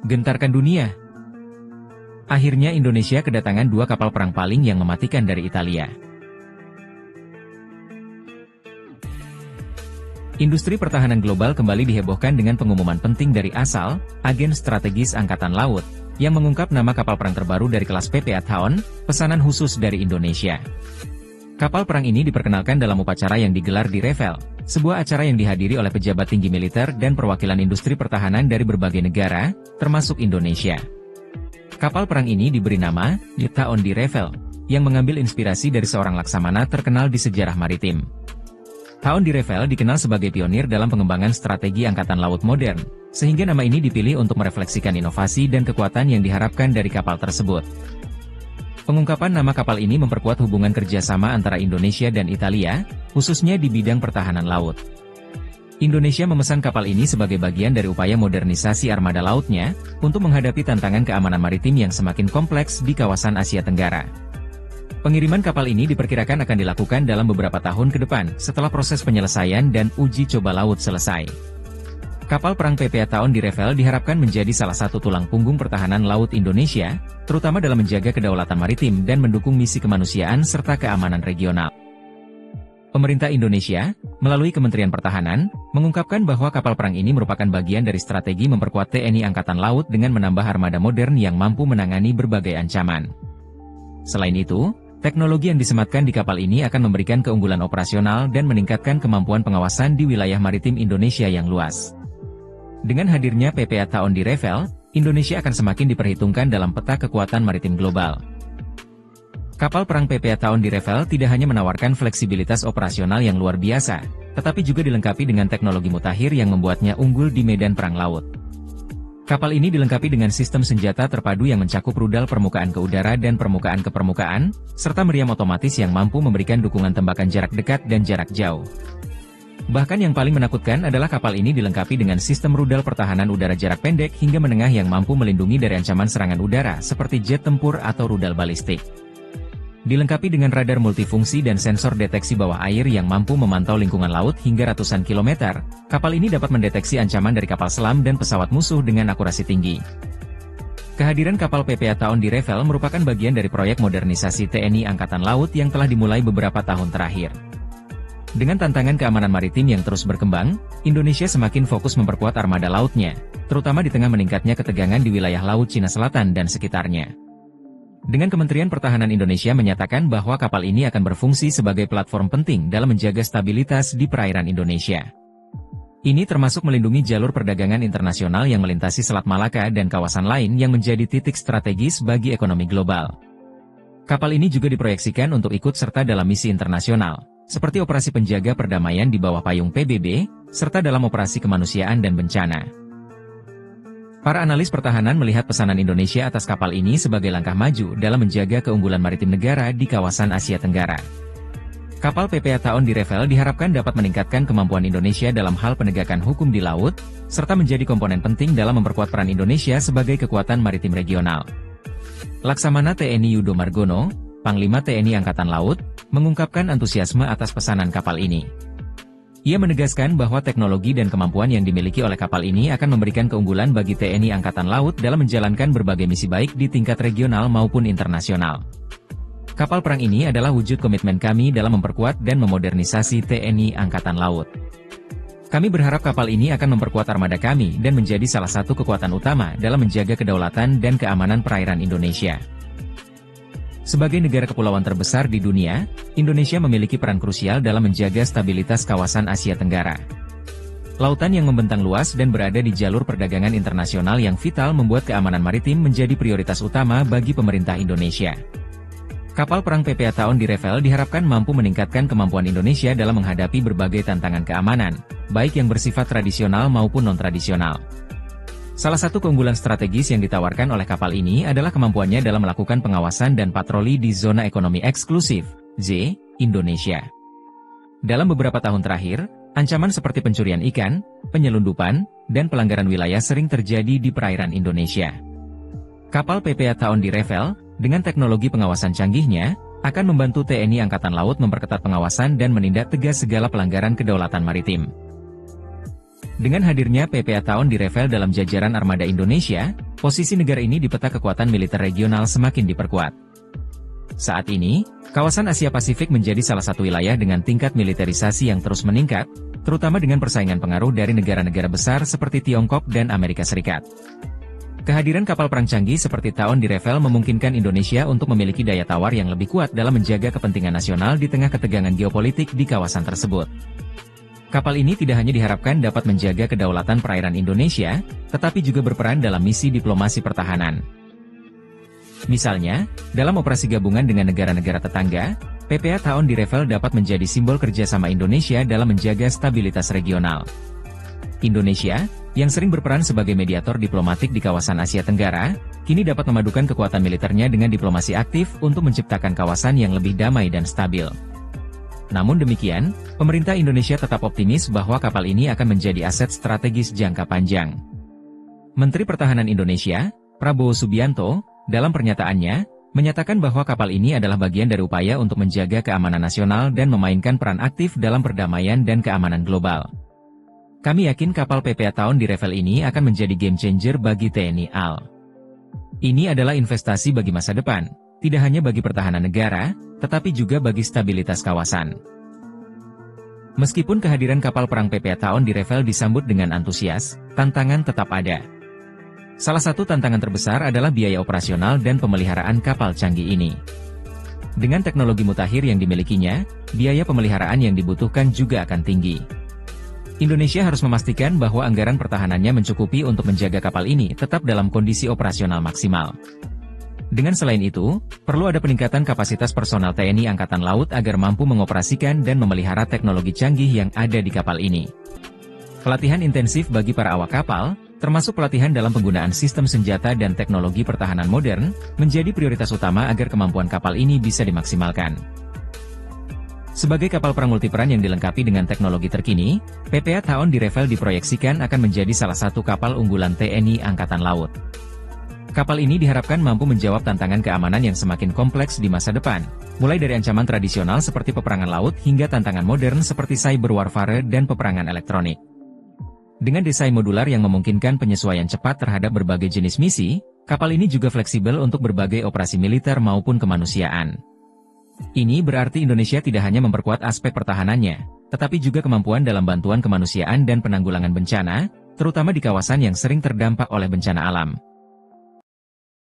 Gentarkan dunia. Akhirnya Indonesia kedatangan dua kapal perang paling yang mematikan dari Italia. Industri pertahanan global kembali dihebohkan dengan pengumuman penting dari ASAL, Agen Strategis Angkatan Laut, yang mengungkap nama kapal perang terbaru dari kelas PPA Thaon, pesanan khusus dari Indonesia. Kapal perang ini diperkenalkan dalam upacara yang digelar di Revel, sebuah acara yang dihadiri oleh pejabat tinggi militer dan perwakilan industri pertahanan dari berbagai negara, termasuk Indonesia. Kapal perang ini diberi nama Thaon di Revel, yang mengambil inspirasi dari seorang laksamana terkenal di sejarah maritim. Thaon di Revel dikenal sebagai pionir dalam pengembangan strategi angkatan laut modern, sehingga nama ini dipilih untuk merefleksikan inovasi dan kekuatan yang diharapkan dari kapal tersebut. Pengungkapan nama kapal ini memperkuat hubungan kerjasama antara Indonesia dan Italia, khususnya di bidang pertahanan laut. Indonesia memesan kapal ini sebagai bagian dari upaya modernisasi armada lautnya, untuk menghadapi tantangan keamanan maritim yang semakin kompleks di kawasan Asia Tenggara. Pengiriman kapal ini diperkirakan akan dilakukan dalam beberapa tahun ke depan, setelah proses penyelesaian dan uji coba laut selesai. Kapal perang PPA Thaon di Revel diharapkan menjadi salah satu tulang punggung pertahanan laut Indonesia, terutama dalam menjaga kedaulatan maritim dan mendukung misi kemanusiaan serta keamanan regional. Pemerintah Indonesia, melalui Kementerian Pertahanan, mengungkapkan bahwa kapal perang ini merupakan bagian dari strategi memperkuat TNI Angkatan Laut dengan menambah armada modern yang mampu menangani berbagai ancaman. Selain itu, teknologi yang disematkan di kapal ini akan memberikan keunggulan operasional dan meningkatkan kemampuan pengawasan di wilayah maritim Indonesia yang luas. Dengan hadirnya PPA Thaon di Revel, Indonesia akan semakin diperhitungkan dalam peta kekuatan maritim global. Kapal perang PPA Thaon di Revel tidak hanya menawarkan fleksibilitas operasional yang luar biasa, tetapi juga dilengkapi dengan teknologi mutakhir yang membuatnya unggul di medan perang laut. Kapal ini dilengkapi dengan sistem senjata terpadu yang mencakup rudal permukaan ke udara dan permukaan ke permukaan, serta meriam otomatis yang mampu memberikan dukungan tembakan jarak dekat dan jarak jauh. Bahkan yang paling menakutkan adalah kapal ini dilengkapi dengan sistem rudal pertahanan udara jarak pendek hingga menengah yang mampu melindungi dari ancaman serangan udara seperti jet tempur atau rudal balistik. Dilengkapi dengan radar multifungsi dan sensor deteksi bawah air yang mampu memantau lingkungan laut hingga ratusan kilometer, kapal ini dapat mendeteksi ancaman dari kapal selam dan pesawat musuh dengan akurasi tinggi. Kehadiran kapal PPA Thaon di Revel merupakan bagian dari proyek modernisasi TNI Angkatan Laut yang telah dimulai beberapa tahun terakhir. Dengan tantangan keamanan maritim yang terus berkembang, Indonesia semakin fokus memperkuat armada lautnya, terutama di tengah meningkatnya ketegangan di wilayah Laut Cina Selatan dan sekitarnya. Dengan Kementerian Pertahanan Indonesia menyatakan bahwa kapal ini akan berfungsi sebagai platform penting dalam menjaga stabilitas di perairan Indonesia. Ini termasuk melindungi jalur perdagangan internasional yang melintasi Selat Malaka dan kawasan lain yang menjadi titik strategis bagi ekonomi global. Kapal ini juga diproyeksikan untuk ikut serta dalam misi internasional, seperti operasi penjaga perdamaian di bawah payung PBB, serta dalam operasi kemanusiaan dan bencana. Para analis pertahanan melihat pesanan Indonesia atas kapal ini sebagai langkah maju dalam menjaga keunggulan maritim negara di kawasan Asia Tenggara. Kapal PPA Thaon di Revel diharapkan dapat meningkatkan kemampuan Indonesia dalam hal penegakan hukum di laut, serta menjadi komponen penting dalam memperkuat peran Indonesia sebagai kekuatan maritim regional. Laksamana TNI Yudo Margono, Panglima TNI Angkatan Laut, mengungkapkan antusiasme atas pesanan kapal ini. Ia menegaskan bahwa teknologi dan kemampuan yang dimiliki oleh kapal ini akan memberikan keunggulan bagi TNI Angkatan Laut dalam menjalankan berbagai misi baik di tingkat regional maupun internasional. Kapal perang ini adalah wujud komitmen kami dalam memperkuat dan memodernisasi TNI Angkatan Laut. Kami berharap kapal ini akan memperkuat armada kami dan menjadi salah satu kekuatan utama dalam menjaga kedaulatan dan keamanan perairan Indonesia. Sebagai negara kepulauan terbesar di dunia, Indonesia memiliki peran krusial dalam menjaga stabilitas kawasan Asia Tenggara. Lautan yang membentang luas dan berada di jalur perdagangan internasional yang vital membuat keamanan maritim menjadi prioritas utama bagi pemerintah Indonesia. Kapal perang PPA Thaon di Revel diharapkan mampu meningkatkan kemampuan Indonesia dalam menghadapi berbagai tantangan keamanan, baik yang bersifat tradisional maupun non-tradisional. Salah satu keunggulan strategis yang ditawarkan oleh kapal ini adalah kemampuannya dalam melakukan pengawasan dan patroli di zona ekonomi eksklusif, Z, Indonesia. Dalam beberapa tahun terakhir, ancaman seperti pencurian ikan, penyelundupan, dan pelanggaran wilayah sering terjadi di perairan Indonesia. Kapal PPA Thaon di Revel, dengan teknologi pengawasan canggihnya, akan membantu TNI Angkatan Laut memperketat pengawasan dan menindak tegas segala pelanggaran kedaulatan maritim. Dengan hadirnya PPA Thaon di Revel dalam jajaran armada Indonesia, posisi negara ini di peta kekuatan militer regional semakin diperkuat. Saat ini, kawasan Asia Pasifik menjadi salah satu wilayah dengan tingkat militerisasi yang terus meningkat, terutama dengan persaingan pengaruh dari negara-negara besar seperti Tiongkok dan Amerika Serikat. Kehadiran kapal perang canggih seperti Thaon di Revel memungkinkan Indonesia untuk memiliki daya tawar yang lebih kuat dalam menjaga kepentingan nasional di tengah ketegangan geopolitik di kawasan tersebut. Kapal ini tidak hanya diharapkan dapat menjaga kedaulatan perairan Indonesia, tetapi juga berperan dalam misi diplomasi pertahanan. Misalnya, dalam operasi gabungan dengan negara-negara tetangga, PPA Thaon di Revel dapat menjadi simbol kerjasama Indonesia dalam menjaga stabilitas regional. Indonesia, yang sering berperan sebagai mediator diplomatik di kawasan Asia Tenggara, kini dapat memadukan kekuatan militernya dengan diplomasi aktif untuk menciptakan kawasan yang lebih damai dan stabil. Namun demikian, pemerintah Indonesia tetap optimis bahwa kapal ini akan menjadi aset strategis jangka panjang. Menteri Pertahanan Indonesia, Prabowo Subianto, dalam pernyataannya, menyatakan bahwa kapal ini adalah bagian dari upaya untuk menjaga keamanan nasional dan memainkan peran aktif dalam perdamaian dan keamanan global. Kami yakin kapal PPA Thaon di Revel ini akan menjadi game changer bagi TNI AL. Ini adalah investasi bagi masa depan, tidak hanya bagi pertahanan negara, tetapi juga bagi stabilitas kawasan. Meskipun kehadiran kapal perang PPA Thaon di Revel disambut dengan antusias, tantangan tetap ada. Salah satu tantangan terbesar adalah biaya operasional dan pemeliharaan kapal canggih ini. Dengan teknologi mutakhir yang dimilikinya, biaya pemeliharaan yang dibutuhkan juga akan tinggi. Indonesia harus memastikan bahwa anggaran pertahanannya mencukupi untuk menjaga kapal ini tetap dalam kondisi operasional maksimal. Dengan selain itu, perlu ada peningkatan kapasitas personal TNI Angkatan Laut agar mampu mengoperasikan dan memelihara teknologi canggih yang ada di kapal ini. Pelatihan intensif bagi para awak kapal, termasuk pelatihan dalam penggunaan sistem senjata dan teknologi pertahanan modern, menjadi prioritas utama agar kemampuan kapal ini bisa dimaksimalkan. Sebagai kapal perang multiperan yang dilengkapi dengan teknologi terkini, PPA Thaon di Revel diproyeksikan akan menjadi salah satu kapal unggulan TNI Angkatan Laut. Kapal ini diharapkan mampu menjawab tantangan keamanan yang semakin kompleks di masa depan, mulai dari ancaman tradisional seperti peperangan laut hingga tantangan modern seperti cyber warfare dan peperangan elektronik. Dengan desain modular yang memungkinkan penyesuaian cepat terhadap berbagai jenis misi, kapal ini juga fleksibel untuk berbagai operasi militer maupun kemanusiaan. Ini berarti Indonesia tidak hanya memperkuat aspek pertahanannya, tetapi juga kemampuan dalam bantuan kemanusiaan dan penanggulangan bencana, terutama di kawasan yang sering terdampak oleh bencana alam.